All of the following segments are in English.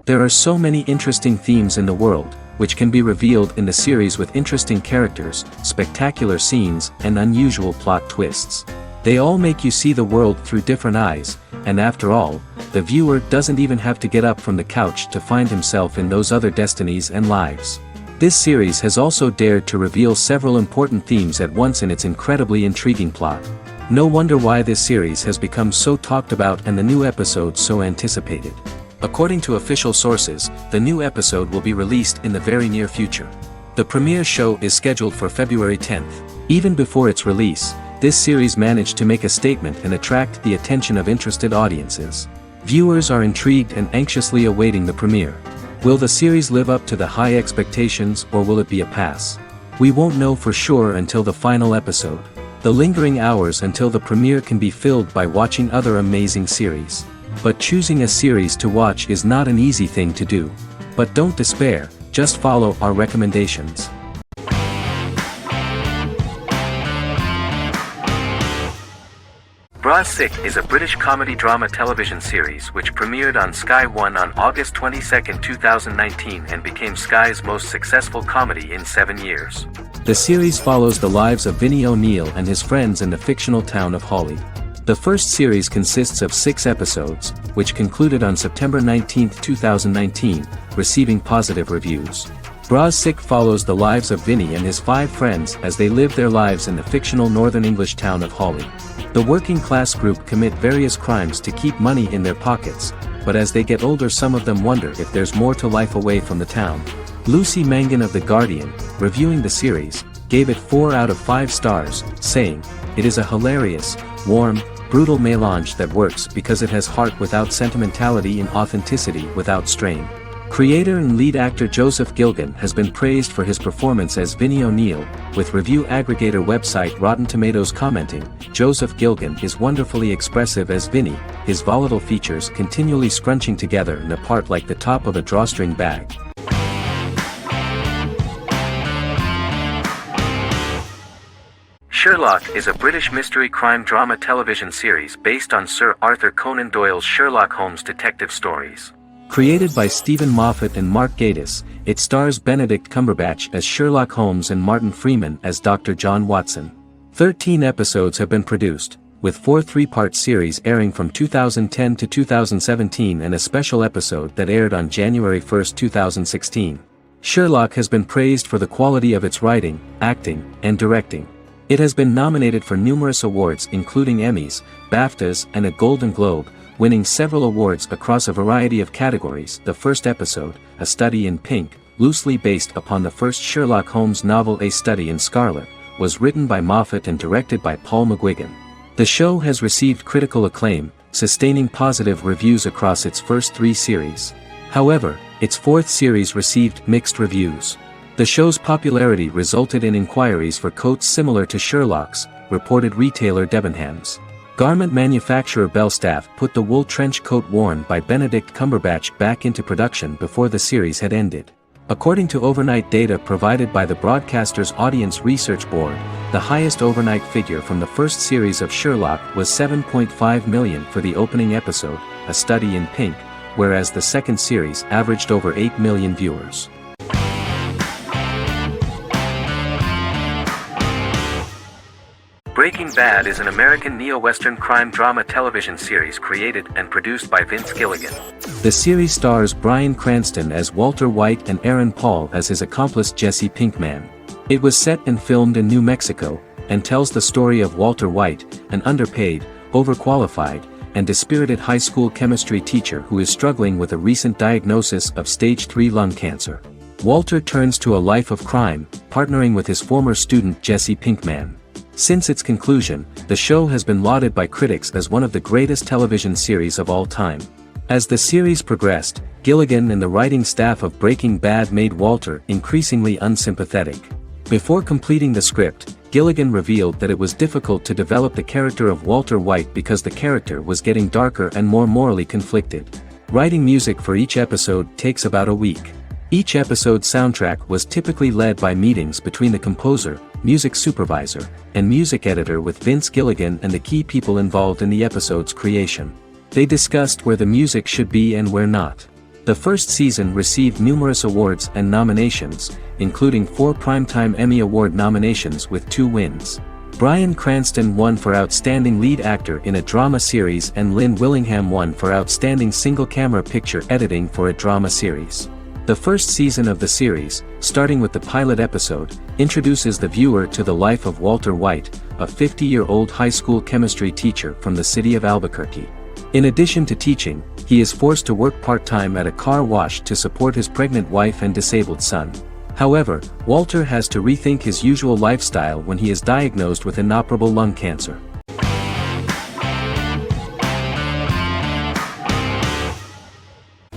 There are so many interesting themes in the world, which can be revealed in the series with interesting characters, spectacular scenes, and unusual plot twists. They all make you see the world through different eyes, and after all, the viewer doesn't even have to get up from the couch to find himself in those other destinies and lives. This series has also dared to reveal several important themes at once in its incredibly intriguing plot. No wonder why this series has become so talked about and the new episodes so anticipated. According to official sources, the new episode will be released in the very near future. The premiere show is scheduled for February 10th. Even before its release, this series managed to make a statement and attract the attention of interested audiences. Viewers are intrigued and anxiously awaiting the premiere. Will the series live up to the high expectations, or will it be a pass? We won't know for sure until the final episode. The lingering hours until the premiere can be filled by watching other amazing series. But choosing a series to watch is not an easy thing to do. But don't despair, just follow our recommendations. Bra Sick is a British comedy drama television series which premiered on Sky One on August 22, 2019 and became Sky's most successful comedy in 7 years. The series follows the lives of Vinnie O'Neill and his friends in the fictional town of Hawley. The first series consists of 6 episodes, which concluded on September 19, 2019, receiving positive reviews. Bra Sick follows the lives of Vinnie and his 5 friends as they live their lives in the fictional Northern English town of Hawley. The working class group commit various crimes to keep money in their pockets, but as they get older some of them wonder if there's more to life away from the town. Lucy Mangan of The Guardian, reviewing the series, gave it 4 out of 5 stars, saying, "It is a hilarious, warm, brutal melange that works because it has heart without sentimentality and authenticity without strain." Creator and lead actor Joseph Gilgun has been praised for his performance as Vinnie O'Neill, with review aggregator website Rotten Tomatoes commenting, "Joseph Gilgun is wonderfully expressive as Vinnie, his volatile features continually scrunching together and apart like the top of a drawstring bag." Sherlock is a British mystery crime drama television series based on Sir Arthur Conan Doyle's Sherlock Holmes detective stories. Created by Stephen Moffat and Mark Gatiss, it stars Benedict Cumberbatch as Sherlock Holmes and Martin Freeman as Dr. John Watson. 13 episodes have been produced, with 4 3-part series airing from 2010 to 2017 and a special episode that aired on January 1, 2016. Sherlock has been praised for the quality of its writing, acting, and directing. It has been nominated for numerous awards including Emmys, BAFTAs, and a Golden Globe, winning several awards across a variety of categories. The first episode, A Study in Pink, loosely based upon the first Sherlock Holmes novel A Study in Scarlet, was written by Moffat and directed by Paul McGuigan. The show has received critical acclaim, sustaining positive reviews across its first 3 series. However, its 4th series received mixed reviews. The show's popularity resulted in inquiries for coats similar to Sherlock's, reported retailer Debenhams. Garment manufacturer Belstaff put the wool trench coat worn by Benedict Cumberbatch back into production before the series had ended. According to overnight data provided by the broadcaster's Audience Research Board, the highest overnight figure from the first series of Sherlock was 7.5 million for the opening episode, A Study in Pink, whereas the second series averaged over 8 million viewers. Breaking Bad is an American neo-Western crime drama television series created and produced by Vince Gilligan. The series stars Bryan Cranston as Walter White and Aaron Paul as his accomplice Jesse Pinkman. It was set and filmed in New Mexico, and tells the story of Walter White, an underpaid, overqualified, and dispirited high school chemistry teacher who is struggling with a recent diagnosis of stage 3 lung cancer. Walter turns to a life of crime, partnering with his former student Jesse Pinkman. Since its conclusion, the show has been lauded by critics as one of the greatest television series of all time. As the series progressed, Gilligan and the writing staff of Breaking Bad made Walter increasingly unsympathetic. Before completing the script, Gilligan revealed that it was difficult to develop the character of Walter White because the character was getting darker and more morally conflicted. Writing music for each episode takes about a week. Each episode's soundtrack was typically led by meetings between the composer, music supervisor, and music editor with Vince Gilligan and the key people involved in the episode's creation. They discussed where the music should be and where not. The first season received numerous awards and nominations, including 4 Primetime Emmy Award nominations with 2 wins. Bryan Cranston won for Outstanding Lead Actor in a Drama Series and Lynn Willingham won for Outstanding Single-Camera Picture Editing for a Drama Series. The first season of the series, starting with the pilot episode, introduces the viewer to the life of Walter White, a 50-year-old high school chemistry teacher from the city of Albuquerque. In addition to teaching, he is forced to work part-time at a car wash to support his pregnant wife and disabled son. However, Walter has to rethink his usual lifestyle when he is diagnosed with inoperable lung cancer.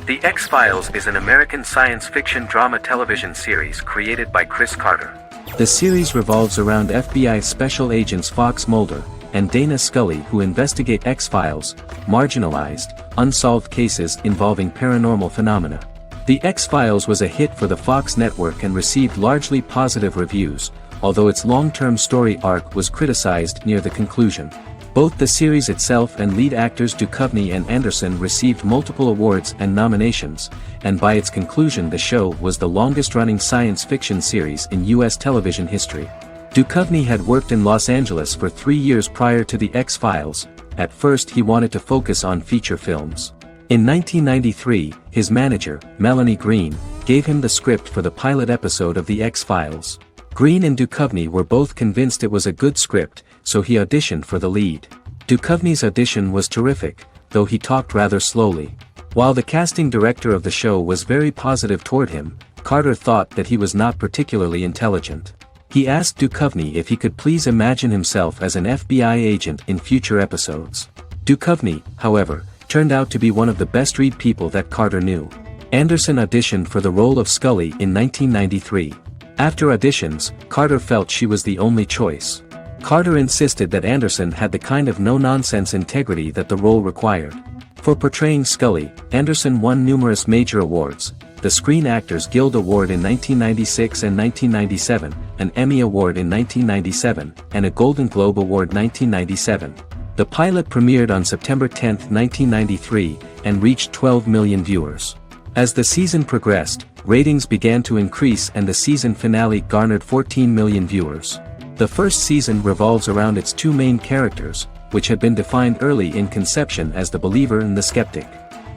The X-Files is an American science fiction drama television series created by Chris Carter. The series revolves around FBI special agents Fox Mulder and Dana Scully who investigate X-Files, marginalized, unsolved cases involving paranormal phenomena. The X-Files was a hit for the Fox network and received largely positive reviews, although its long-term story arc was criticized near the conclusion. Both the series itself and lead actors Duchovny and Anderson received multiple awards and nominations, and by its conclusion the show was the longest-running science fiction series in U.S. television history. Duchovny had worked in Los Angeles for 3 years prior to The X-Files. At first he wanted to focus on feature films. In 1993, his manager, Melanie Green, gave him the script for the pilot episode of The X-Files. Green and Duchovny were both convinced it was a good script, so he auditioned for the lead. Duchovny's audition was terrific, though he talked rather slowly. While the casting director of the show was very positive toward him, Carter thought that he was not particularly intelligent. He asked Duchovny if he could please imagine himself as an FBI agent in future episodes. Duchovny, however, turned out to be one of the best-read people that Carter knew. Anderson auditioned for the role of Scully in 1993. After auditions, Carter felt she was the only choice. Carter insisted that Anderson had the kind of no-nonsense integrity that the role required. For portraying Scully, Anderson won numerous major awards, the Screen Actors Guild Award in 1996 and 1997, an Emmy Award in 1997, and a Golden Globe Award 1997. The pilot premiered on September 10, 1993, and reached 12 million viewers. As the season progressed, ratings began to increase and the season finale garnered 14 million viewers. The first season revolves around its 2 main characters, which had been defined early in conception as the believer and the skeptic.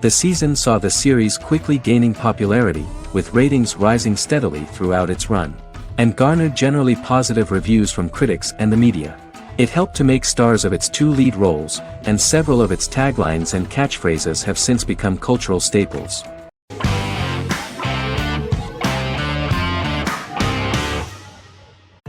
The season saw the series quickly gaining popularity, with ratings rising steadily throughout its run, and garnered generally positive reviews from critics and the media. It helped to make stars of its 2 lead roles, and several of its taglines and catchphrases have since become cultural staples.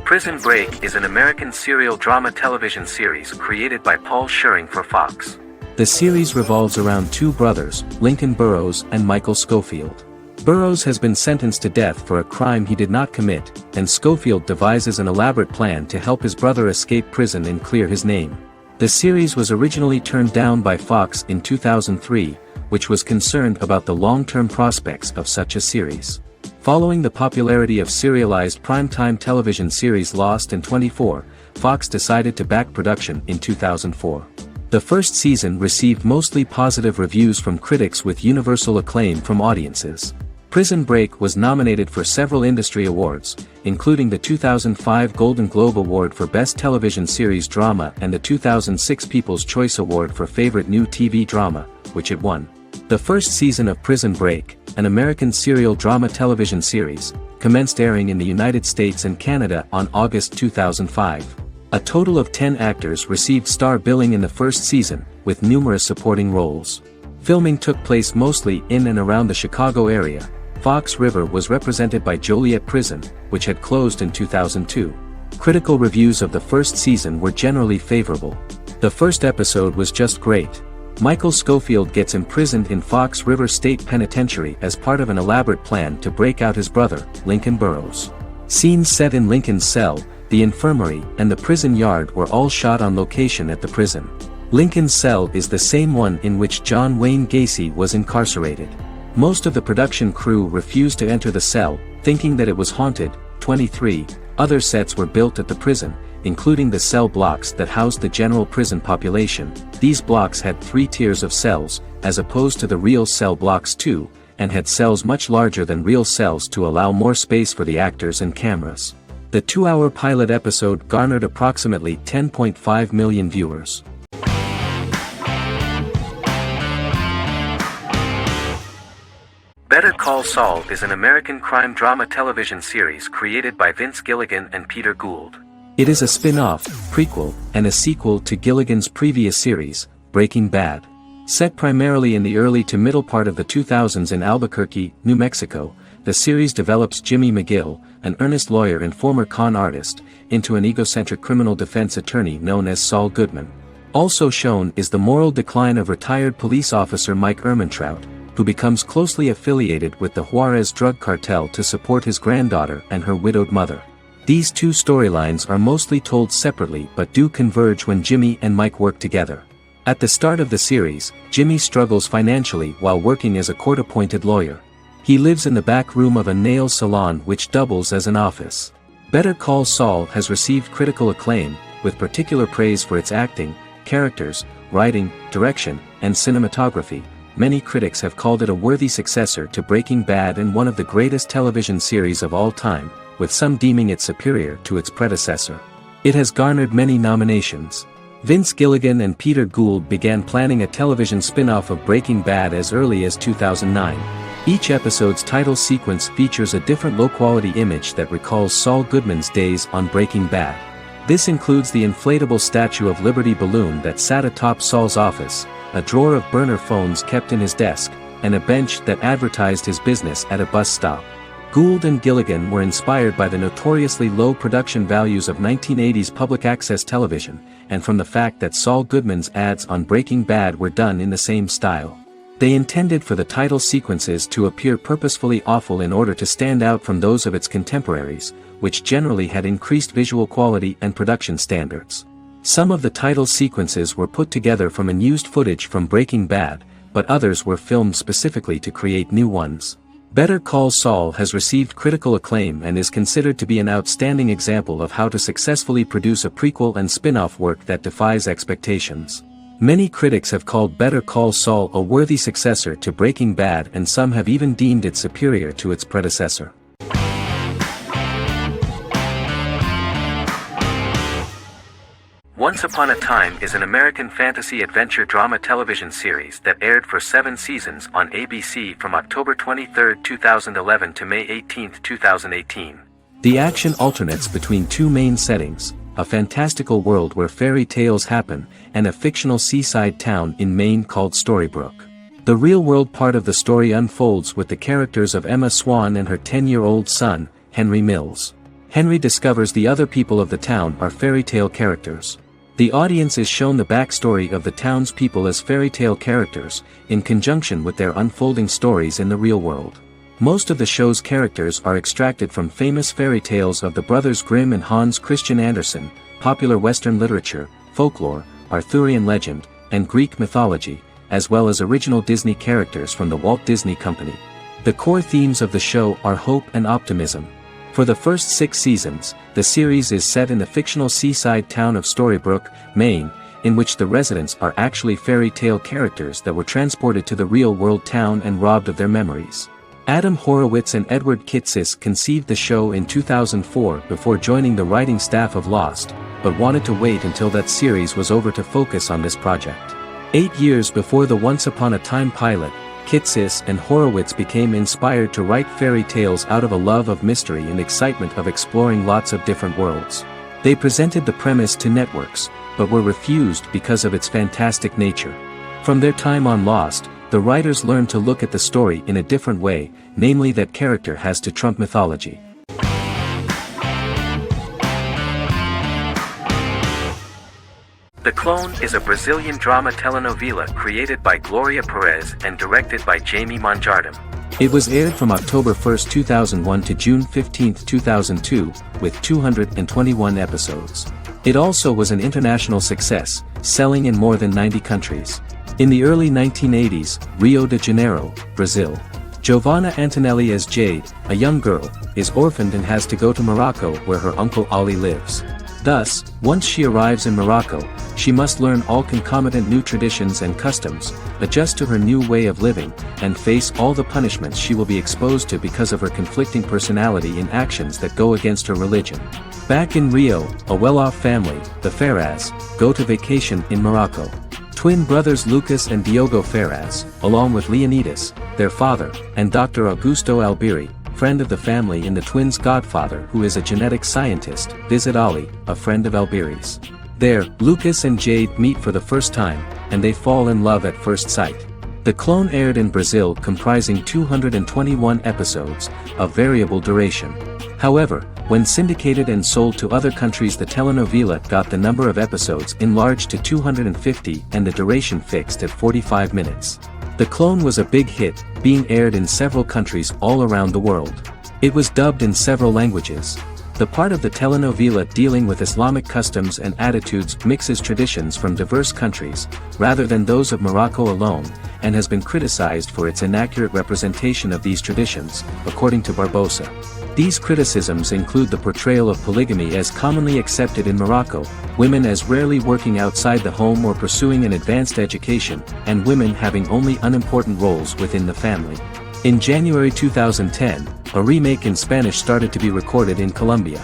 Prison Break is an American serial drama television series created by Paul Scheuring for Fox. The series revolves around 2 brothers, Lincoln Burrows and Michael Scofield. Burrows has been sentenced to death for a crime he did not commit, and Scofield devises an elaborate plan to help his brother escape prison and clear his name. The series was originally turned down by Fox in 2003, which was concerned about the long-term prospects of such a series. Following the popularity of serialized primetime television series Lost and 24, Fox decided to back production in 2004. The first season received mostly positive reviews from critics with universal acclaim from audiences. Prison Break was nominated for several industry awards, including the 2005 Golden Globe Award for Best Television Series Drama and the 2006 People's Choice Award for Favorite New TV Drama, which it won. The first season of Prison Break, an American serial drama television series, commenced airing in the United States and Canada on August 2005. A total of 10 actors received star billing in the first season, with numerous supporting roles. Filming took place mostly in and around the Chicago area. Fox River was represented by Joliet Prison, which had closed in 2002. Critical reviews of the first season were generally favorable. The first episode was just great. Michael Scofield gets imprisoned in Fox River State Penitentiary as part of an elaborate plan to break out his brother, Lincoln Burrows. Scenes set in Lincoln's cell, the infirmary, and the prison yard were all shot on location at the prison. Lincoln's cell is the same one in which John Wayne Gacy was incarcerated. Most of the production crew refused to enter the cell, thinking that it was haunted. 23 other sets were built at the prison, including the cell blocks that housed the general prison population. These blocks had 3 tiers of cells, as opposed to the real cell blocks 2, and had cells much larger than real cells to allow more space for the actors and cameras. The 2-hour pilot episode garnered approximately 10.5 million viewers. Better Call Saul is an American crime drama television series created by Vince Gilligan and Peter Gould. It is a spin-off, prequel, and a sequel to Gilligan's previous series, Breaking Bad. Set primarily in the early to middle part of the 2000s in Albuquerque, New Mexico, the series develops Jimmy McGill, an earnest lawyer and former con artist, into an egocentric criminal defense attorney known as Saul Goodman. Also shown is the moral decline of retired police officer Mike Ehrmantraut, who becomes closely affiliated with the Juarez drug cartel to support his granddaughter and her widowed mother. These two storylines are mostly told separately but do converge when Jimmy and Mike work together. At the start of the series, Jimmy struggles financially while working as a court-appointed lawyer. He lives in the back room of a nail salon which doubles as an office. Better Call Saul has received critical acclaim, with particular praise for its acting, characters, writing, direction, and cinematography. Many critics have called it a worthy successor to Breaking Bad and one of the greatest television series of all time, with some deeming it superior to its predecessor. It has garnered many nominations. Vince Gilligan and Peter Gould began planning a television spin-off of Breaking Bad as early as 2009. Each episode's title sequence features a different low-quality image that recalls Saul Goodman's days on Breaking Bad. This includes the inflatable Statue of Liberty balloon that sat atop Saul's office, a drawer of burner phones kept in his desk, and a bench that advertised his business at a bus stop. Gould and Gilligan were inspired by the notoriously low production values of 1980s public access television, and from the fact that Saul Goodman's ads on Breaking Bad were done in the same style. They intended for the title sequences to appear purposefully awful in order to stand out from those of its contemporaries, which generally had increased visual quality and production standards. Some of the title sequences were put together from unused footage from Breaking Bad, but others were filmed specifically to create new ones. Better Call Saul has received critical acclaim and is considered to be an outstanding example of how to successfully produce a prequel and spin-off work that defies expectations. Many critics have called Better Call Saul a worthy successor to Breaking Bad, and some have even deemed it superior to its predecessor. Once Upon a Time is an American fantasy adventure drama television series that aired for 7 seasons on ABC from October 23, 2011 to May 18, 2018. The action alternates between two main settings: a fantastical world where fairy tales happen, and a fictional seaside town in Maine called Storybrooke. The real-world part of the story unfolds with the characters of Emma Swan and her 10-year-old son, Henry Mills. Henry discovers the other people of the town are fairy tale characters. The audience is shown the backstory of the townspeople as fairy tale characters, in conjunction with their unfolding stories in the real world. Most of the show's characters are extracted from famous fairy tales of the Brothers Grimm and Hans Christian Andersen, popular Western literature, folklore, Arthurian legend, and Greek mythology, as well as original Disney characters from the Walt Disney Company. The core themes of the show are hope and optimism. For the first 6 seasons, the series is set in the fictional seaside town of Storybrooke, Maine, in which the residents are actually fairy tale characters that were transported to the real-world town and robbed of their memories. Adam Horowitz and Edward Kitsis conceived the show in 2004 before joining the writing staff of Lost, but wanted to wait until that series was over to focus on this project. 8 years before the Once Upon a Time pilot, Kitsis and Horowitz became inspired to write fairy tales out of a love of mystery and excitement of exploring lots of different worlds. They presented the premise to networks, but were refused because of its fantastic nature. From their time on Lost, the writers learned to look at the story in a different way, namely that character has to trump mythology. The Clone is a Brazilian drama telenovela created by Gloria Perez and directed by Jamie Monjardim. It was aired from October 1, 2001 to June 15, 2002, with 221 episodes. It also was an international success, selling in more than 90 countries. In the early 1980s, Rio de Janeiro, Brazil. Giovanna Antonelli as Jade, a young girl, is orphaned and has to go to Morocco where her uncle Ali lives. Thus, once she arrives in Morocco, she must learn all concomitant new traditions and customs, adjust to her new way of living, and face all the punishments she will be exposed to because of her conflicting personality in actions that go against her religion. Back in Rio, a well-off family, the Ferraz, go to vacation in Morocco. Twin brothers Lucas and Diogo Ferraz, along with Leonidas, their father, and Dr. Augusto Albiri, friend of the family and the twins' godfather who is a genetic scientist, visit Ali, a friend of Albiri's. There, Lucas and Jade meet for the first time, and they fall in love at first sight. The clone aired in Brazil comprising 221 episodes, of variable duration. However, when syndicated and sold to other countries, the telenovela got the number of episodes enlarged to 250 and the duration fixed at 45 minutes. The clone was a big hit, being aired in several countries all around the world. It was dubbed in several languages. The part of the telenovela dealing with Islamic customs and attitudes mixes traditions from diverse countries, rather than those of Morocco alone, and has been criticized for its inaccurate representation of these traditions, according to Barbosa. These criticisms include the portrayal of polygamy as commonly accepted in Morocco, women as rarely working outside the home or pursuing an advanced education, and women having only unimportant roles within the family. In January 2010, a remake in Spanish started to be recorded in Colombia.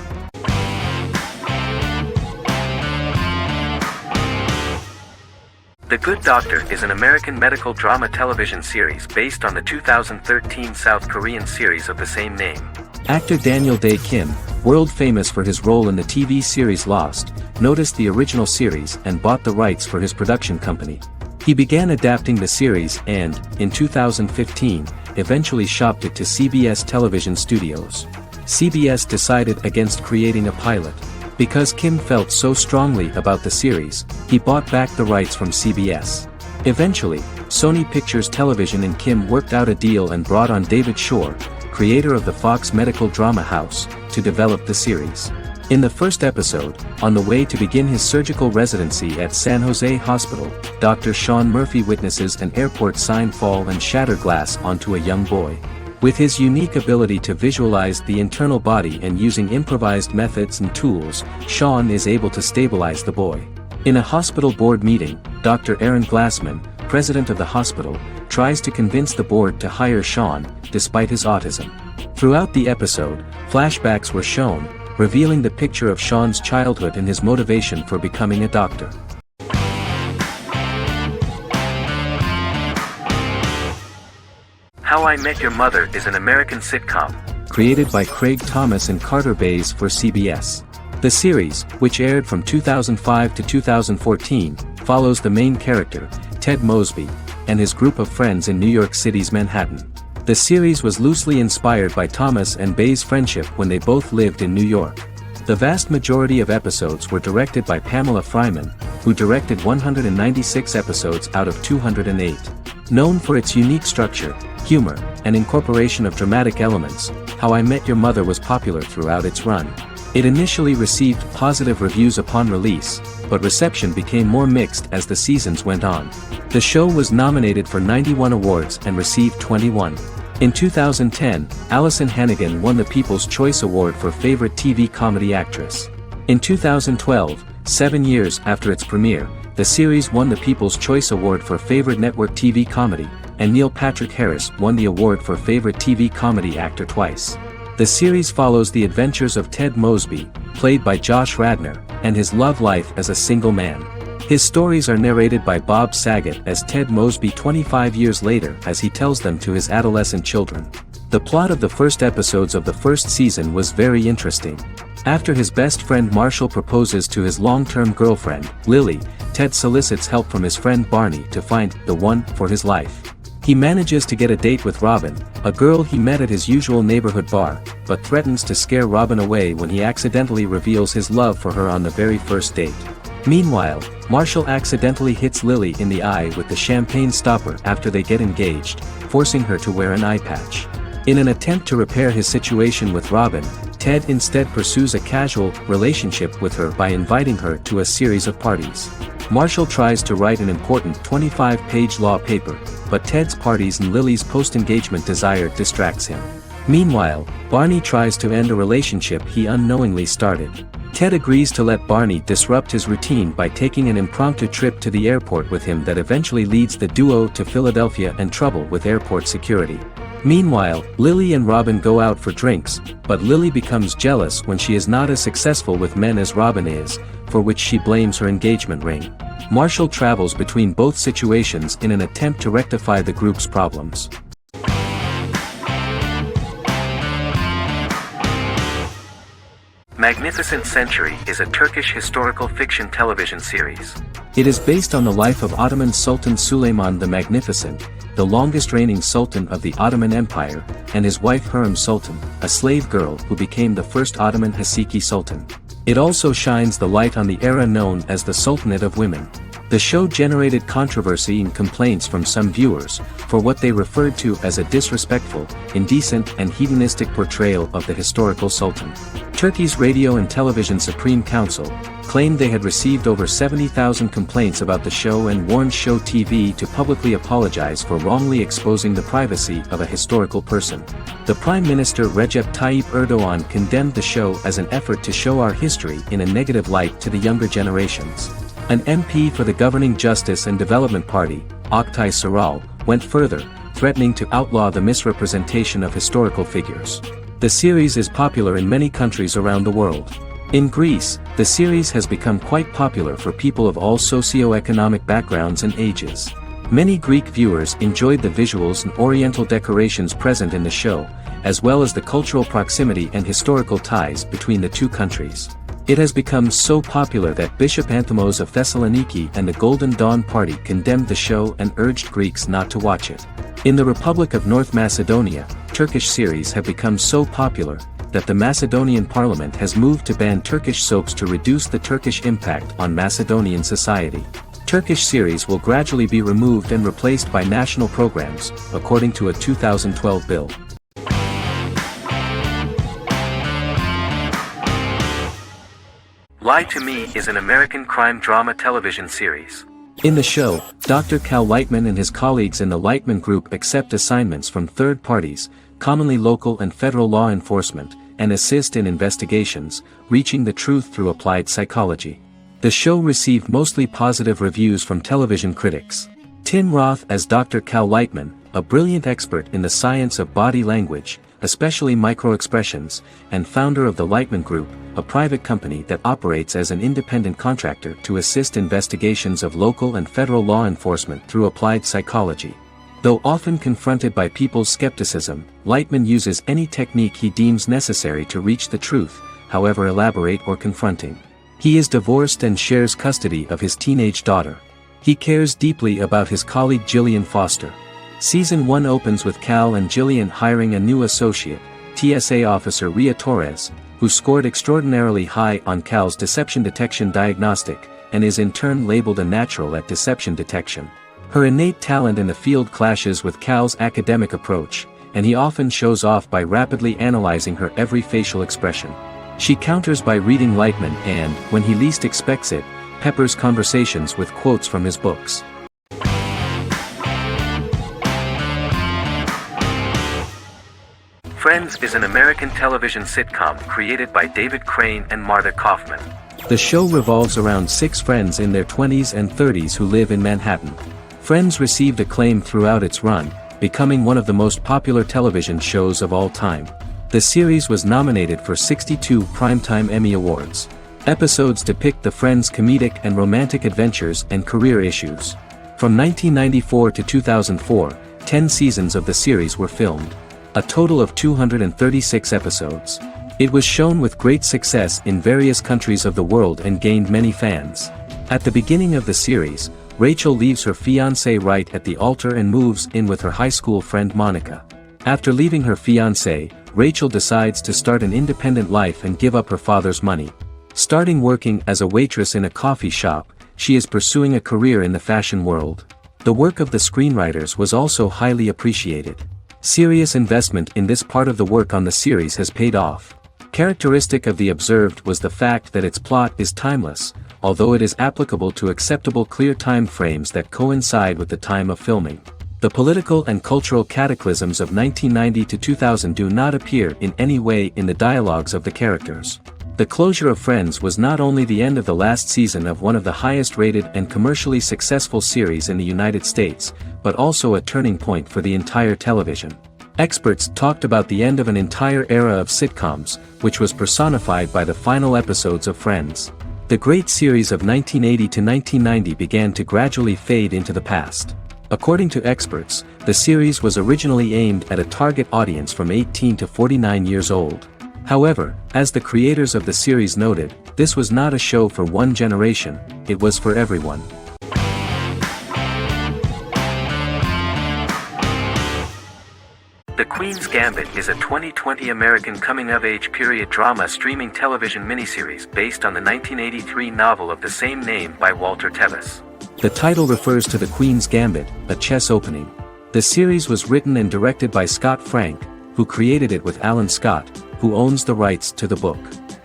The Good Doctor is an American medical drama television series based on the 2013 South Korean series of the same name. Actor Daniel Dae Kim, world famous for his role in the TV series Lost, noticed the original series and bought the rights for his production company. He began adapting the series and, in 2015, eventually shopped it to CBS Television Studios. CBS decided against creating a pilot. Because Kim felt so strongly about the series, he bought back the rights from CBS. Eventually, Sony Pictures Television and Kim worked out a deal and brought on David Shore, creator of the Fox medical drama house, to develop the series. In the first episode, on the way to begin his surgical residency at San Jose Hospital, Dr. Sean Murphy witnesses an airport sign fall and shatter glass onto a young boy. With his unique ability to visualize the internal body and using improvised methods and tools, Sean is able to stabilize the boy. In a hospital board meeting, Dr. Aaron Glassman, president of the hospital, tries to convince the board to hire Sean, despite his autism. Throughout the episode, flashbacks were shown, revealing the picture of Sean's childhood and his motivation for becoming a doctor. How I Met Your Mother is an American sitcom, created by Craig Thomas and Carter Bays for CBS. The series, which aired from 2005 to 2014, follows the main character, Ted Mosby, and his group of friends in New York City's Manhattan. The series was loosely inspired by Thomas and Bays' friendship when they both lived in New York. The vast majority of episodes were directed by Pamela Fryman, who directed 196 episodes out of 208. Known for its unique structure, humor, and incorporation of dramatic elements, How I Met Your Mother was popular throughout its run. It initially received positive reviews upon release, but reception became more mixed as the seasons went on. The show was nominated for 91 awards and received 21. In 2010, Allison Hannigan won the People's Choice Award for Favorite TV Comedy Actress. In 2012, 7 years after its premiere, the series won the People's Choice Award for Favorite Network TV Comedy, and Neil Patrick Harris won the award for Favorite TV Comedy Actor twice. The series follows the adventures of Ted Mosby, played by Josh Radnor, and his love life as a single man. His stories are narrated by Bob Saget as Ted Mosby 25 years later as he tells them to his adolescent children. The plot of the first episodes of the first season was very interesting. After his best friend Marshall proposes to his long-term girlfriend, Lily, Ted solicits help from his friend Barney to find the one for his life. He manages to get a date with Robin, a girl he met at his usual neighborhood bar, but threatens to scare Robin away when he accidentally reveals his love for her on the very first date. Meanwhile, Marshall accidentally hits Lily in the eye with the champagne stopper after they get engaged, forcing her to wear an eye patch. In an attempt to repair his situation with Robin, Ted instead pursues a casual relationship with her by inviting her to a series of parties. Marshall tries to write an important 25-page law paper, but Ted's parties and Lily's post-engagement desire distracts him. Meanwhile, Barney tries to end a relationship he unknowingly started. Ted agrees to let Barney disrupt his routine by taking an impromptu trip to the airport with him that eventually leads the duo to Philadelphia and trouble with airport security. Meanwhile, Lily and Robin go out for drinks, but Lily becomes jealous when she is not as successful with men as Robin is, for which she blames her engagement ring. Marshall travels between both situations in an attempt to rectify the group's problems. Magnificent Century is a Turkish historical fiction television series. It is based on the life of Ottoman Sultan Süleyman the Magnificent, the longest reigning sultan of the Ottoman Empire, and his wife Hürrem Sultan, a slave girl who became the first Ottoman Haseki Sultan. It also shines the light on the era known as the Sultanate of Women. The show generated controversy and complaints from some viewers, for what they referred to as a disrespectful, indecent and hedonistic portrayal of the historical sultan. Turkey's Radio and Television Supreme Council claimed they had received over 70,000 complaints about the show and warned Show TV to publicly apologize for wrongly exposing the privacy of a historical person. The Prime Minister Recep Tayyip Erdogan condemned the show as an effort to show our history in a negative light to the younger generations. An MP for the governing Justice and Development Party, Oktay Saral, went further, threatening to outlaw the misrepresentation of historical figures. The series is popular in many countries around the world. In Greece, the series has become quite popular for people of all socio-economic backgrounds and ages. Many Greek viewers enjoyed the visuals and oriental decorations present in the show, as well as the cultural proximity and historical ties between the two countries. It has become so popular that Bishop Anthimos of Thessaloniki and the Golden Dawn Party condemned the show and urged Greeks not to watch it. In the Republic of North Macedonia, Turkish series have become so popular that the Macedonian parliament has moved to ban Turkish soaps to reduce the Turkish impact on Macedonian society. Turkish series will gradually be removed and replaced by national programs, according to a 2012 bill. Lie to Me is an American crime drama television series. In the show, Dr. Cal Lightman and his colleagues in the Lightman Group accept assignments from third parties, commonly local and federal law enforcement, and assist in investigations, reaching the truth through applied psychology. The show received mostly positive reviews from television critics. Tim Roth as Dr. Cal Lightman, a brilliant expert in the science of body language, especially microexpressions, and founder of the Lightman Group, a private company that operates as an independent contractor to assist investigations of local and federal law enforcement through applied psychology. Though often confronted by people's skepticism, Lightman uses any technique he deems necessary to reach the truth, however elaborate or confronting. He is divorced and shares custody of his teenage daughter. He cares deeply about his colleague Gillian Foster. Season 1 opens with Cal and Gillian hiring a new associate, TSA officer Ria Torres, who scored extraordinarily high on Cal's deception detection diagnostic, and is in turn labeled a natural at deception detection. Her innate talent in the field clashes with Cal's academic approach, and he often shows off by rapidly analyzing her every facial expression. She counters by reading Lightman and, when he least expects it, peppers conversations with quotes from his books. Friends is an American television sitcom created by David Crane and Martha Kaufman. The show revolves around 6 friends in their 20s and 30s who live in Manhattan. Friends received acclaim throughout its run, becoming one of the most popular television shows of all time. The series was nominated for 62 Primetime Emmy Awards. Episodes depict the friends' comedic and romantic adventures and career issues. From 1994 to 2004, 10 seasons of the series were filmed. A total of 236 episodes. It was shown with great success in various countries of the world and gained many fans. At the beginning of the series, Rachel leaves her fiancé right at the altar and moves in with her high school friend Monica. After leaving her fiancé, Rachel decides to start an independent life and give up her father's money. Starting working as a waitress in a coffee shop, she is pursuing a career in the fashion world. The work of the screenwriters was also highly appreciated. Serious investment in this part of the work on the series has paid off. Characteristic of The Observed was the fact that its plot is timeless, although it is applicable to acceptable clear time frames that coincide with the time of filming. The political and cultural cataclysms of 1990 to 2000 do not appear in any way in the dialogues of the characters. The closure of Friends was not only the end of the last season of one of the highest-rated and commercially successful series in the United States, but also a turning point for the entire television. Experts talked about the end of an entire era of sitcoms, which was personified by the final episodes of Friends. The great series of 1980 to 1990 began to gradually fade into the past. According to experts, the series was originally aimed at a target audience from 18 to 49 years old. However, as the creators of the series noted, this was not a show for one generation, it was for everyone. The Queen's Gambit is a 2020 American coming-of-age period drama streaming television miniseries based on the 1983 novel of the same name by Walter Tevis. The title refers to the Queen's Gambit, a chess opening. The series was written and directed by Scott Frank, who created it with Alan Scott, who owns the rights to the book.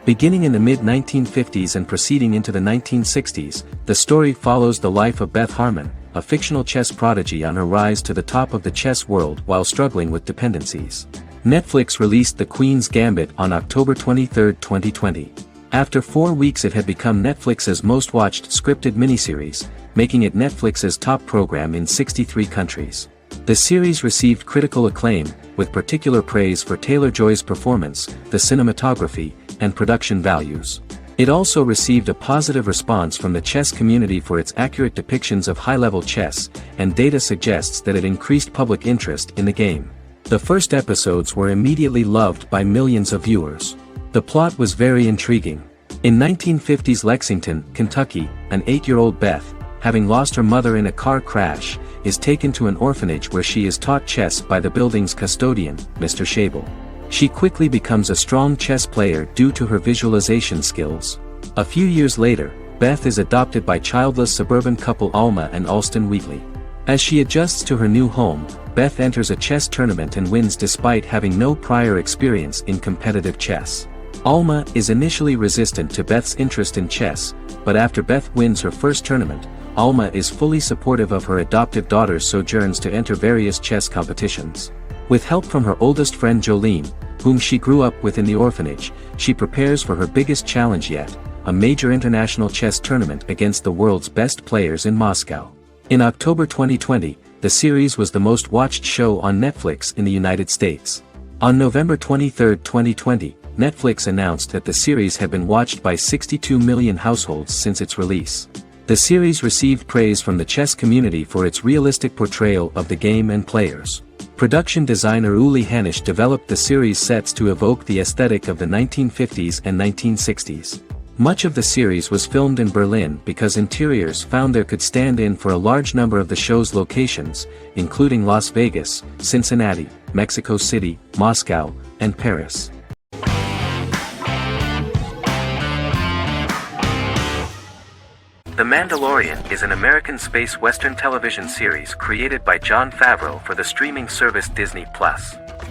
Beginning in the mid-1950s and proceeding into the 1960s, the story follows the life of Beth Harmon, a fictional chess prodigy on her rise to the top of the chess world while struggling with dependencies. Netflix released The Queen's Gambit on October 23, 2020. After 4 weeks it had become Netflix's most watched scripted miniseries, making it Netflix's top program in 63 countries. The series received critical acclaim, with particular praise for Taylor-Joy's performance, the cinematography, and production values. It also received a positive response from the chess community for its accurate depictions of high-level chess, and data suggests that it increased public interest in the game. The first episodes were immediately loved by millions of viewers. The plot was very intriguing. In 1950s Lexington, Kentucky, an 8-year-old Beth, having lost her mother in a car crash, is taken to an orphanage where she is taught chess by the building's custodian, Mr. Schabel. She quickly becomes a strong chess player due to her visualization skills. A few years later, Beth is adopted by childless suburban couple Alma and Alston Wheatley. As she adjusts to her new home, Beth enters a chess tournament and wins despite having no prior experience in competitive chess. Alma is initially resistant to Beth's interest in chess, but after Beth wins her first tournament, Alma is fully supportive of her adoptive daughter's sojourns to enter various chess competitions. With help from her oldest friend Jolene, whom she grew up with in the orphanage, she prepares for her biggest challenge yet, a major international chess tournament against the world's best players in Moscow. In October 2020, the series was the most watched show on Netflix in the United States. On November 23, 2020, Netflix announced that the series had been watched by 62 million households since its release. The series received praise from the chess community for its realistic portrayal of the game and players. Production designer Uli Hanisch developed the series sets to evoke the aesthetic of the 1950s and 1960s. Much of the series was filmed in Berlin because interiors found there could stand in for a large number of the show's locations, including Las Vegas, Cincinnati, Mexico City, Moscow, and Paris. The Mandalorian is an American space western television series created by Jon Favreau for the streaming service Disney+.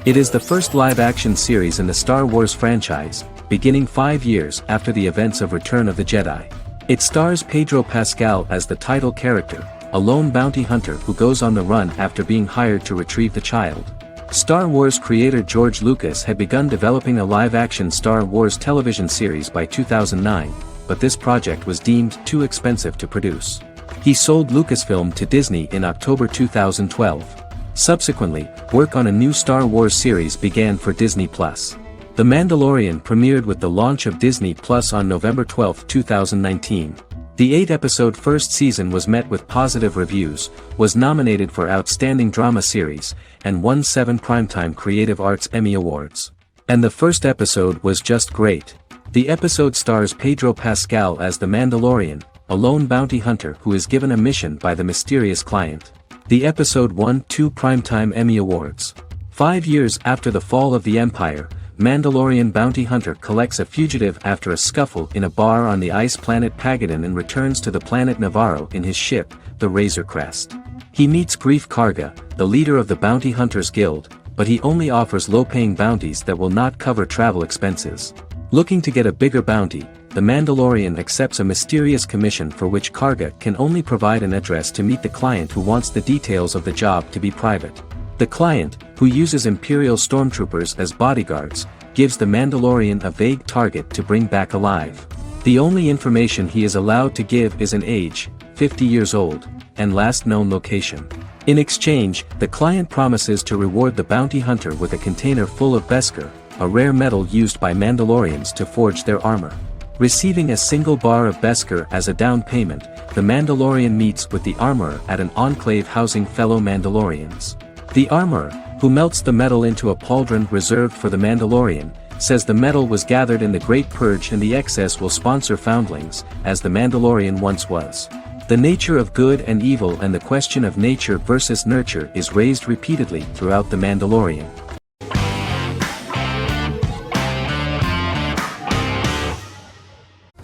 It is the first live-action series in the Star Wars franchise, beginning 5 years after the events of Return of the Jedi. It stars Pedro Pascal as the title character, a lone bounty hunter who goes on the run after being hired to retrieve the child. Star Wars creator George Lucas had begun developing a live-action Star Wars television series by 2009, but this project was deemed too expensive to produce. He sold Lucasfilm to Disney in October 2012. Subsequently, work on a new Star Wars series began for Disney+. The Mandalorian premiered with the launch of Disney Plus on November 12, 2019. The 8-episode first season was met with positive reviews, was nominated for Outstanding Drama Series, and won 7 Primetime Creative Arts Emmy Awards. And the first episode was just great. The episode stars Pedro Pascal as the Mandalorian, a lone bounty hunter who is given a mission by the mysterious client. The episode won 2 Primetime Emmy Awards. 5 years after the fall of the Empire, Mandalorian bounty hunter collects a fugitive after a scuffle in a bar on the ice planet Pagadan and returns to the planet Navarro in his ship, the Razor Crest. He meets Grief Karga, the leader of the Bounty Hunters Guild, but he only offers low-paying bounties that will not cover travel expenses. Looking to get a bigger bounty, the Mandalorian accepts a mysterious commission for which Karga can only provide an address to meet the client who wants the details of the job to be private. The client, who uses Imperial stormtroopers as bodyguards, gives the Mandalorian a vague target to bring back alive. The only information he is allowed to give is an age, 50 years old, and last known location. In exchange, the client promises to reward the bounty hunter with a container full of Beskar, a rare metal used by Mandalorians to forge their armor. Receiving a single bar of Beskar as a down payment, the Mandalorian meets with the armorer at an enclave housing fellow Mandalorians. The armorer, who melts the metal into a pauldron reserved for the Mandalorian, says the metal was gathered in the Great Purge and the excess will sponsor foundlings, as the Mandalorian once was. The nature of good and evil and the question of nature versus nurture is raised repeatedly throughout The Mandalorian.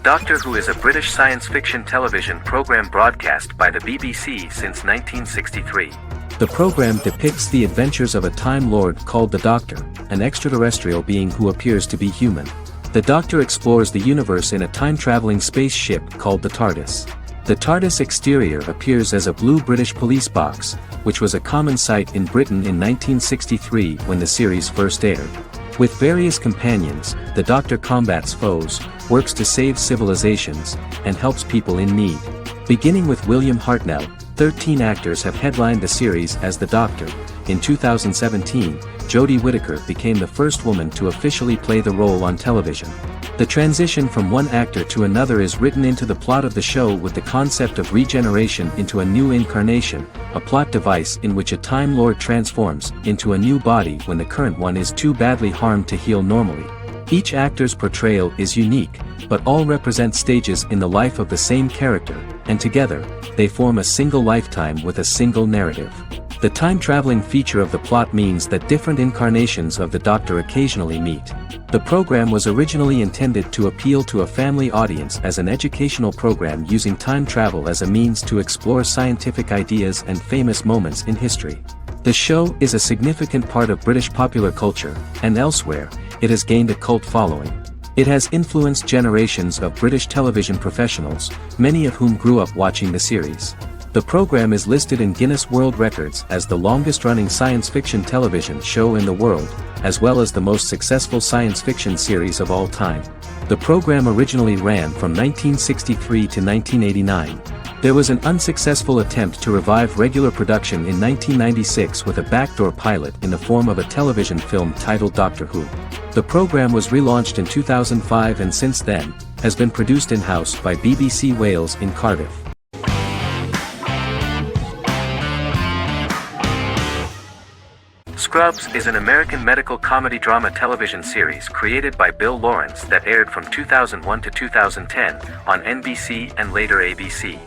Doctor Who is a British science fiction television program broadcast by the BBC since 1963. The program depicts the adventures of a Time Lord called the Doctor, an extraterrestrial being who appears to be human. The Doctor explores the universe in a time-traveling spaceship called the TARDIS. The TARDIS exterior appears as a blue British police box, which was a common sight in Britain in 1963 when the series first aired. With various companions, the Doctor combats foes, works to save civilizations, and helps people in need. Beginning with William Hartnell, 13 actors have headlined the series as the Doctor. In 2017, Jodie Whittaker became the first woman to officially play the role on television. The transition from one actor to another is written into the plot of the show with the concept of regeneration into a new incarnation, a plot device in which a Time Lord transforms into a new body when the current one is too badly harmed to heal normally. Each actor's portrayal is unique, but all represent stages in the life of the same character, and together, they form a single lifetime with a single narrative. The time-traveling feature of the plot means that different incarnations of the Doctor occasionally meet. The program was originally intended to appeal to a family audience as an educational program using time travel as a means to explore scientific ideas and famous moments in history. The show is a significant part of British popular culture, and elsewhere, it has gained a cult following. It has influenced generations of British television professionals, many of whom grew up watching the series. The program is listed in Guinness World Records as the longest-running science fiction television show in the world, as well as the most successful science fiction series of all time. The program originally ran from 1963 to 1989. There was an unsuccessful attempt to revive regular production in 1996 with a backdoor pilot in the form of a television film titled Doctor Who. The program was relaunched in 2005 and since then, has been produced in-house by BBC Wales in Cardiff. Scrubs is an American medical comedy drama television series created by Bill Lawrence that aired from 2001 to 2010 on NBC and later ABC.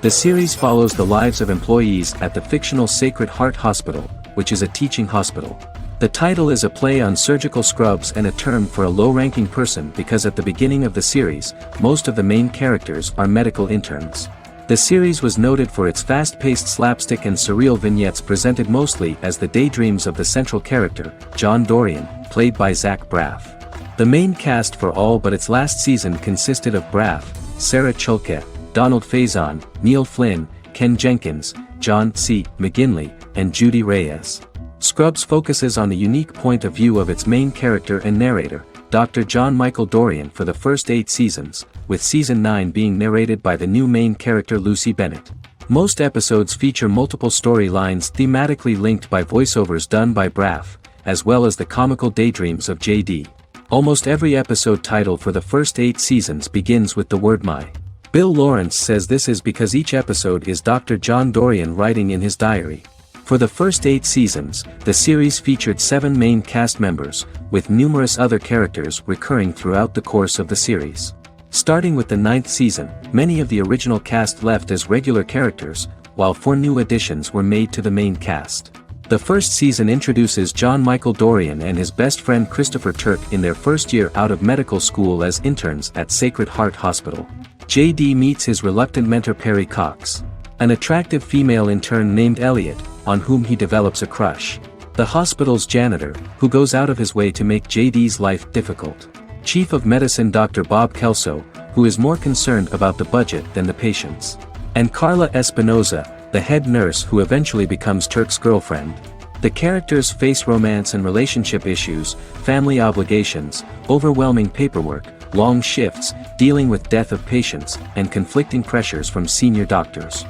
The series follows the lives of employees at the fictional Sacred Heart Hospital, which is a teaching hospital. The title is a play on surgical scrubs and a term for a low-ranking person because at the beginning of the series, most of the main characters are medical interns. The series was noted for its fast-paced slapstick and surreal vignettes presented mostly as the daydreams of the central character, John Dorian, played by Zach Braff. The main cast for all but its last season consisted of Braff, Sarah Chulke, Donald Faison, Neil Flynn, Ken Jenkins, John C. McGinley, and Judy Reyes. Scrubs focuses on the unique point of view of its main character and narrator, Dr. John Michael Dorian for the first 8 seasons, with season 9 being narrated by the new main character Lucy Bennett. Most episodes feature multiple storylines thematically linked by voiceovers done by Braff, as well as the comical daydreams of JD. Almost every episode title for the first 8 seasons begins with the word my. Bill Lawrence says this is because each episode is Dr. John Dorian writing in his diary. For the first 8 seasons, the series featured 7 main cast members, with numerous other characters recurring throughout the course of the series. Starting with the 9th season, many of the original cast left as regular characters, while 4 new additions were made to the main cast. The first season introduces John Michael Dorian and his best friend Christopher Turk in their first year out of medical school as interns at Sacred Heart Hospital. JD meets his reluctant mentor Perry Cox, an attractive female intern named Elliot, on whom he develops a crush. The hospital's janitor, who goes out of his way to make JD's life difficult. Chief of Medicine Dr. Bob Kelso, who is more concerned about the budget than the patients. And Carla Espinoza, the head nurse who eventually becomes Turk's girlfriend. The characters face romance and relationship issues, family obligations, overwhelming paperwork, long shifts, dealing with death of patients, and conflicting pressures from senior doctors.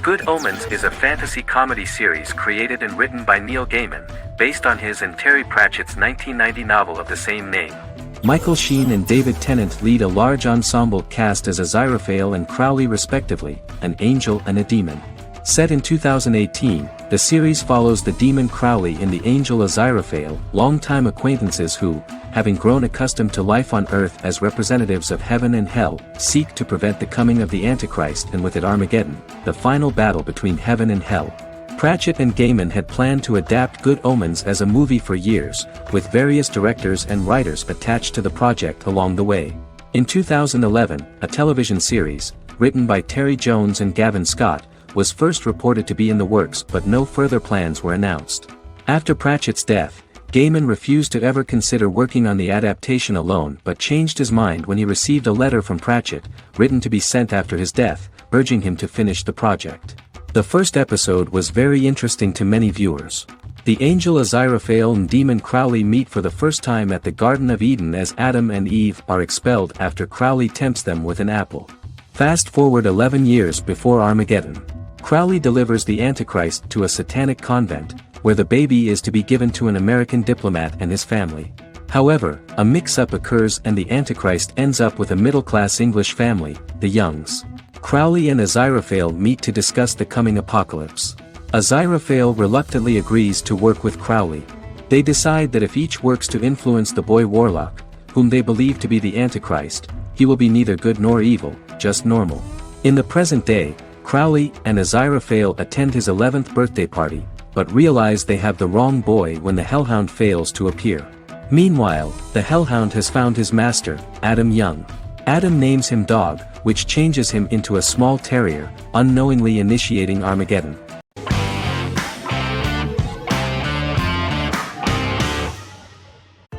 Good Omens is a fantasy comedy series created and written by Neil Gaiman, based on his and Terry Pratchett's 1990 novel of the same name. Michael Sheen and David Tennant lead a large ensemble cast as Aziraphale and Crowley respectively, an angel and a demon. Set in 2018, the series follows the demon Crowley and the angel Aziraphale, longtime acquaintances who, having grown accustomed to life on Earth as representatives of heaven and hell, seek to prevent the coming of the Antichrist and with it Armageddon, the final battle between heaven and hell. Pratchett and Gaiman had planned to adapt Good Omens as a movie for years, with various directors and writers attached to the project along the way. In 2011, a television series, written by Terry Jones and Gavin Scott, was first reported to be in the works but no further plans were announced. After Pratchett's death, Gaiman refused to ever consider working on the adaptation alone but changed his mind when he received a letter from Pratchett, written to be sent after his death, urging him to finish the project. The first episode was very interesting to many viewers. The angel Aziraphale and demon Crowley meet for the first time at the Garden of Eden as Adam and Eve are expelled after Crowley tempts them with an apple. Fast forward 11 years before Armageddon. Crowley delivers the Antichrist to a satanic convent, where the baby is to be given to an American diplomat and his family. However, a mix-up occurs and the Antichrist ends up with a middle-class English family, the Youngs. Crowley and Aziraphale meet to discuss the coming apocalypse. Aziraphale reluctantly agrees to work with Crowley. They decide that if each works to influence the boy Warlock, whom they believe to be the Antichrist, he will be neither good nor evil, just normal. In the present day, Crowley and Aziraphale attend his 11th birthday party, but realize they have the wrong boy when the Hellhound fails to appear. Meanwhile, the Hellhound has found his master, Adam Young. Adam names him Dog, which changes him into a small terrier, unknowingly initiating Armageddon.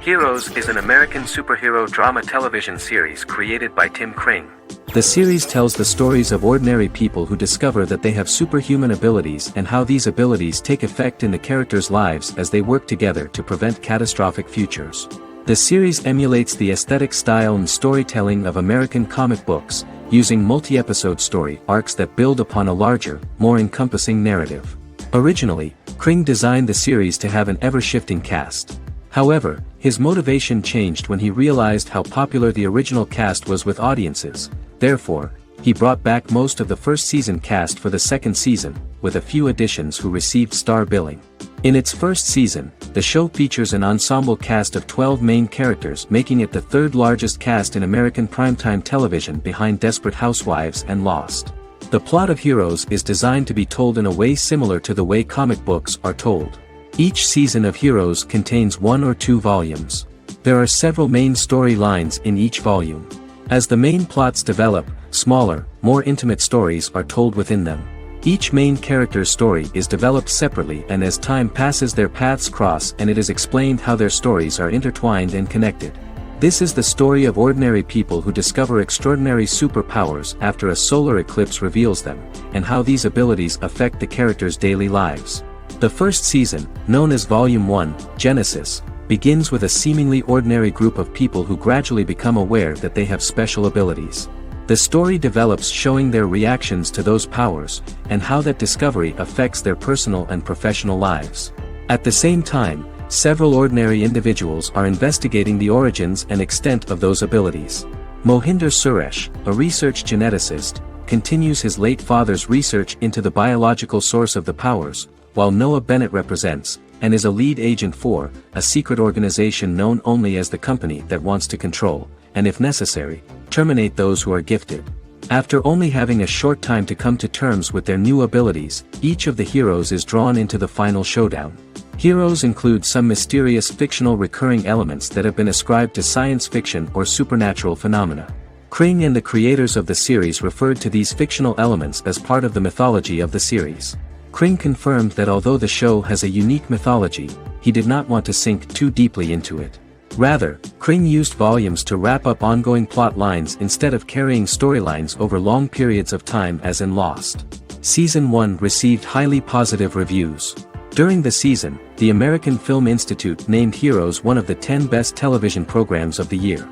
Heroes is an American superhero drama television series created by Tim Kring. The series tells the stories of ordinary people who discover that they have superhuman abilities and how these abilities take effect in the characters' lives as they work together to prevent catastrophic futures. The series emulates the aesthetic style and storytelling of American comic books, using multi-episode story arcs that build upon a larger, more encompassing narrative. Originally, Kring designed the series to have an ever-shifting cast. However, his motivation changed when he realized how popular the original cast was with audiences. Therefore, he brought back most of the first season cast for the second season, with a few additions who received star billing. In its first season, the show features an ensemble cast of 12 main characters, making it the third largest cast in American primetime television behind Desperate Housewives and Lost. The plot of Heroes is designed to be told in a way similar to the way comic books are told. Each season of Heroes contains 1 or 2 volumes. There are several main storylines in each volume. As the main plots develop, smaller, more intimate stories are told within them. Each main character's story is developed separately, and as time passes their paths cross and it is explained how their stories are intertwined and connected. This is the story of ordinary people who discover extraordinary superpowers after a solar eclipse reveals them, and how these abilities affect the characters' daily lives. The first season, known as Volume 1, Genesis, begins with a seemingly ordinary group of people who gradually become aware that they have special abilities. The story develops showing their reactions to those powers, and how that discovery affects their personal and professional lives. At the same time, several ordinary individuals are investigating the origins and extent of those abilities. Mohinder Suresh, a research geneticist, continues his late father's research into the biological source of the powers, while Noah Bennett represents, and is a lead agent for, a secret organization known only as the company that wants to control, and if necessary, terminate those who are gifted. After only having a short time to come to terms with their new abilities, each of the heroes is drawn into the final showdown. Heroes include some mysterious fictional recurring elements that have been ascribed to science fiction or supernatural phenomena. Kring and the creators of the series referred to these fictional elements as part of the mythology of the series. Kring confirmed that although the show has a unique mythology, he did not want to sink too deeply into it. Rather, Kring used volumes to wrap up ongoing plot lines instead of carrying storylines over long periods of time as in Lost. Season 1 received highly positive reviews. During the season, the American Film Institute named Heroes one of the 10 best television programs of the year.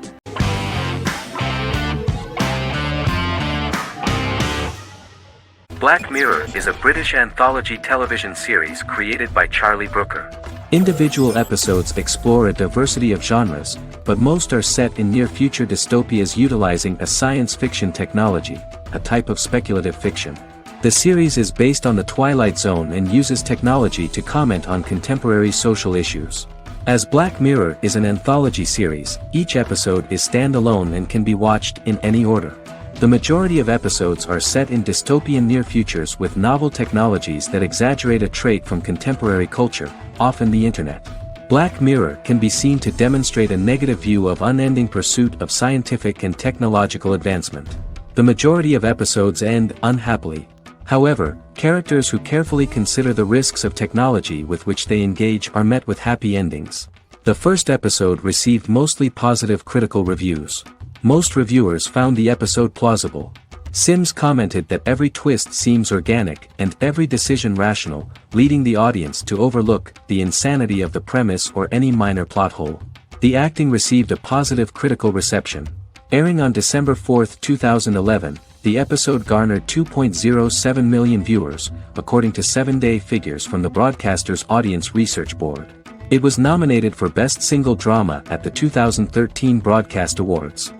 Black Mirror is a British anthology television series created by Charlie Brooker. Individual episodes explore a diversity of genres, but most are set in near-future dystopias utilizing a science fiction technology, a type of speculative fiction. The series is based on the Twilight Zone and uses technology to comment on contemporary social issues. As Black Mirror is an anthology series, each episode is standalone and can be watched in any order. The majority of episodes are set in dystopian near futures with novel technologies that exaggerate a trait from contemporary culture, often the internet. Black Mirror can be seen to demonstrate a negative view of unending pursuit of scientific and technological advancement. The majority of episodes end unhappily. However, characters who carefully consider the risks of technology with which they engage are met with happy endings. The first episode received mostly positive critical reviews. Most reviewers found the episode plausible. Sims commented that every twist seems organic and every decision rational, leading the audience to overlook the insanity of the premise or any minor plot hole. The acting received a positive critical reception. Airing on December 4, 2011, the episode garnered 2.07 million viewers, according to 7-day figures from the broadcaster's Audience Research Board. It was nominated for Best Single Drama at the 2013 Broadcast Awards.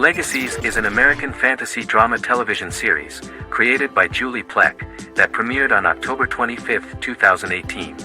Legacies is an American fantasy drama television series, created by Julie Plec, that premiered on October 25, 2018.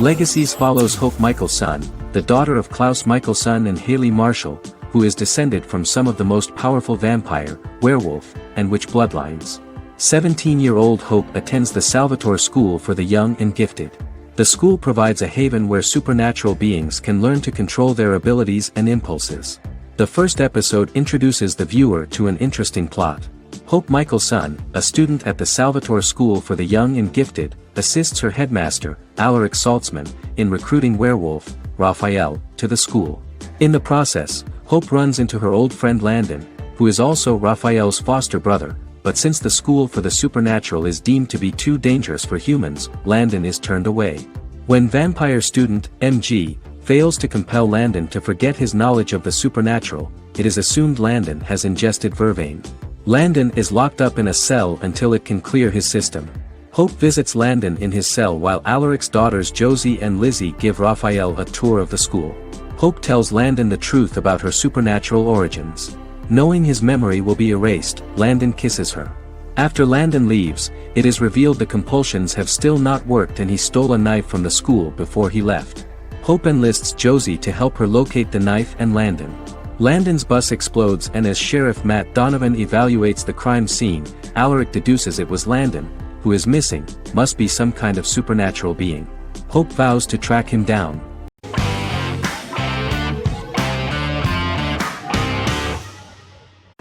Legacies follows Hope Michelson, the daughter of Klaus Michelson and Haley Marshall, who is descended from some of the most powerful vampire, werewolf, and witch bloodlines. 17-year-old Hope attends the Salvatore School for the Young and Gifted. The school provides a haven where supernatural beings can learn to control their abilities and impulses. The first episode introduces the viewer to an interesting plot. Hope Michelson, a student at the Salvatore School for the Young and Gifted, assists her headmaster, Alaric Saltzman, in recruiting werewolf, Raphael, to the school. In the process, Hope runs into her old friend Landon, who is also Raphael's foster brother, but since the school for the supernatural is deemed to be too dangerous for humans, Landon is turned away. When vampire student, MG, fails to compel Landon to forget his knowledge of the supernatural, it is assumed Landon has ingested vervain. Landon is locked up in a cell until it can clear his system. Hope visits Landon in his cell while Alaric's daughters Josie and Lizzie give Raphael a tour of the school. Hope tells Landon the truth about her supernatural origins. Knowing his memory will be erased, Landon kisses her. After Landon leaves, it is revealed the compulsions have still not worked and he stole a knife from the school before he left. Hope enlists Josie to help her locate the knife and Landon. Landon's bus explodes and as Sheriff Matt Donovan evaluates the crime scene, Alaric deduces it was Landon, who is missing, must be some kind of supernatural being. Hope vows to track him down.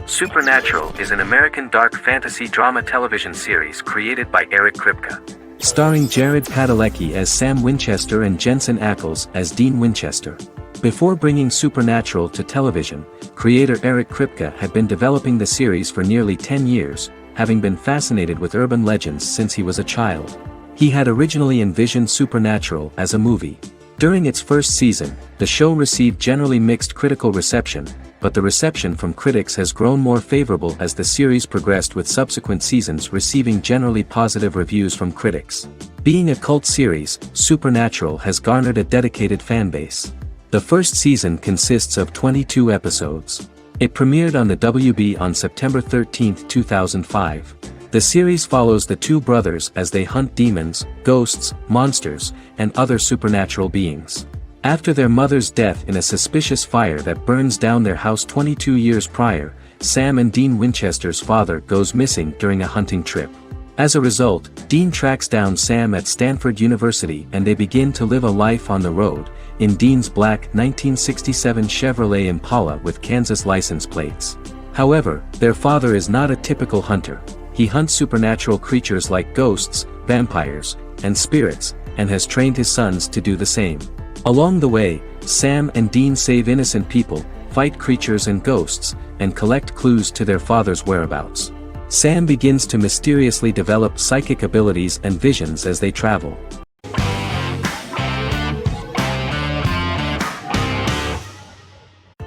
Supernatural is an American dark fantasy drama television series created by Eric Kripke. Starring Jared Padalecki as Sam Winchester and Jensen Ackles as Dean Winchester. Before bringing Supernatural to television, creator Eric Kripke had been developing the series for nearly 10 years, having been fascinated with urban legends since he was a child. He had originally envisioned Supernatural as a movie. During its first season, the show received generally mixed critical reception, but the reception from critics has grown more favorable as the series progressed with subsequent seasons receiving generally positive reviews from critics. Being a cult series, Supernatural has garnered a dedicated fanbase. The first season consists of 22 episodes. It premiered on the WB on September 13, 2005. The series follows the two brothers as they hunt demons, ghosts, monsters, and other supernatural beings. After their mother's death in a suspicious fire that burns down their house 22 years prior, Sam and Dean Winchester's father goes missing during a hunting trip. As a result, Dean tracks down Sam at Stanford University and they begin to live a life on the road, in Dean's black 1967 Chevrolet Impala with Kansas license plates. However, their father is not a typical hunter. He hunts supernatural creatures like ghosts, vampires, and spirits, and has trained his sons to do the same. Along the way, Sam and Dean save innocent people, fight creatures and ghosts, and collect clues to their father's whereabouts. Sam begins to mysteriously develop psychic abilities and visions as they travel.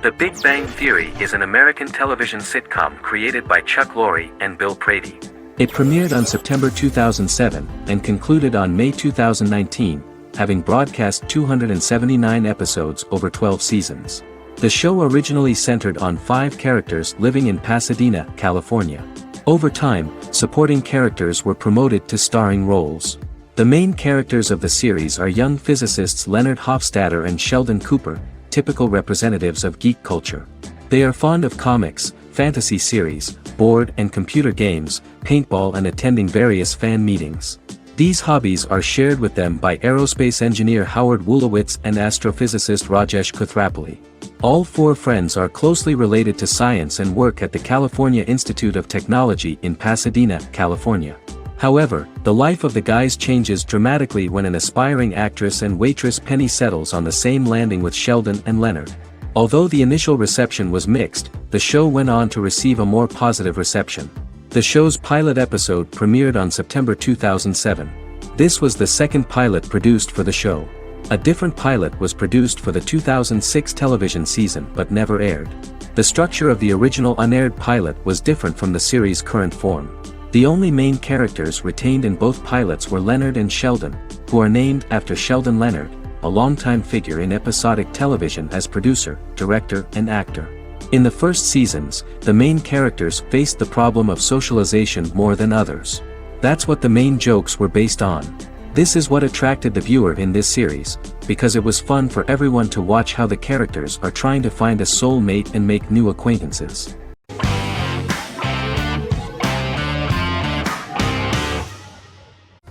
The Big Bang Theory is an American television sitcom created by Chuck Lorre and Bill Prady. It premiered on September 2007 and concluded on May 2019, having broadcast 279 episodes over 12 seasons. The show originally centered on 5 characters living in Pasadena, California. Over time, supporting characters were promoted to starring roles. The main characters of the series are young physicists Leonard Hofstadter and Sheldon Cooper, typical representatives of geek culture. They are fond of comics, fantasy series, board and computer games, paintball and attending various fan meetings. These hobbies are shared with them by aerospace engineer Howard Wolowitz and astrophysicist Rajesh Kuthrapalli. All 4 friends are closely related to science and work at the California Institute of Technology in Pasadena, California. However, the life of the guys changes dramatically when an aspiring actress and waitress Penny settles on the same landing with Sheldon and Leonard. Although the initial reception was mixed, the show went on to receive a more positive reception. The show's pilot episode premiered on September 2007. This was the second pilot produced for the show. A different pilot was produced for the 2006 television season but never aired. The structure of the original unaired pilot was different from the series' current form. The only main characters retained in both pilots were Leonard and Sheldon, who are named after Sheldon Leonard, a longtime figure in episodic television as producer, director, and actor. In the first seasons, the main characters faced the problem of socialization more than others. That's what the main jokes were based on. This is what attracted the viewer in this series, because it was fun for everyone to watch how the characters are trying to find a soulmate and make new acquaintances.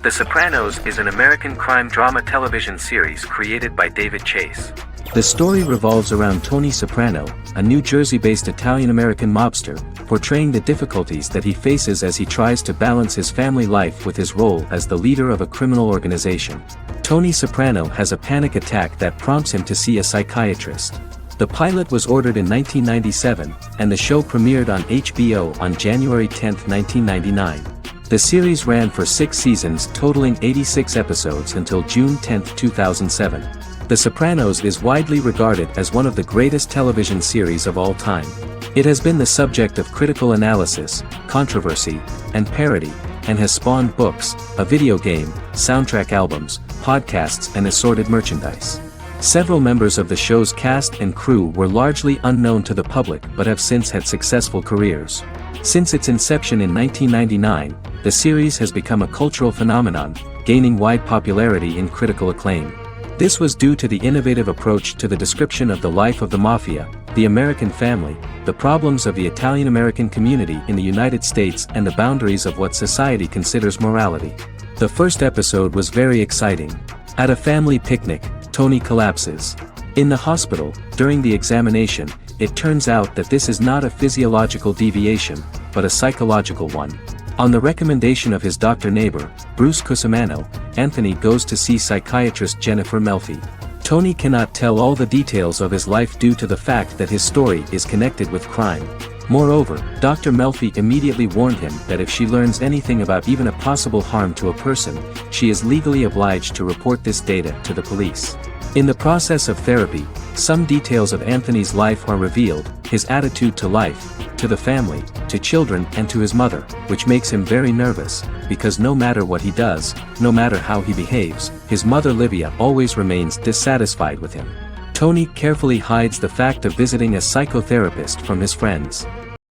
The Sopranos is an American crime drama television series created by David Chase. The story revolves around Tony Soprano, a New Jersey-based Italian-American mobster, portraying the difficulties that he faces as he tries to balance his family life with his role as the leader of a criminal organization. Tony Soprano has a panic attack that prompts him to see a psychiatrist. The pilot was ordered in 1997, and the show premiered on HBO on January 10, 1999. The series ran for 6 seasons totaling 86 episodes until June 10, 2007. The Sopranos is widely regarded as one of the greatest television series of all time. It has been the subject of critical analysis, controversy, and parody, and has spawned books, a video game, soundtrack albums, podcasts and assorted merchandise. Several members of the show's cast and crew were largely unknown to the public but have since had successful careers. Since its inception in 1999, the series has become a cultural phenomenon, gaining wide popularity and critical acclaim. This was due to the innovative approach to the description of the life of the mafia, the American family, the problems of the Italian-American community in the United States and the boundaries of what society considers morality. The first episode was very exciting. At a family picnic, Tony collapses. In the hospital, during the examination, it turns out that this is not a physiological deviation, but a psychological one. On the recommendation of his doctor neighbor, Bruce Cusimano, Anthony goes to see psychiatrist Jennifer Melfi. Tony cannot tell all the details of his life due to the fact that his story is connected with crime. Moreover, Dr. Melfi immediately warned him that if she learns anything about even a possible harm to a person, she is legally obliged to report this data to the police. In the process of therapy, some details of Anthony's life are revealed, his attitude to life, to the family, to children and to his mother, which makes him very nervous, because no matter what he does, no matter how he behaves, his mother Livia always remains dissatisfied with him. Tony carefully hides the fact of visiting a psychotherapist from his friends.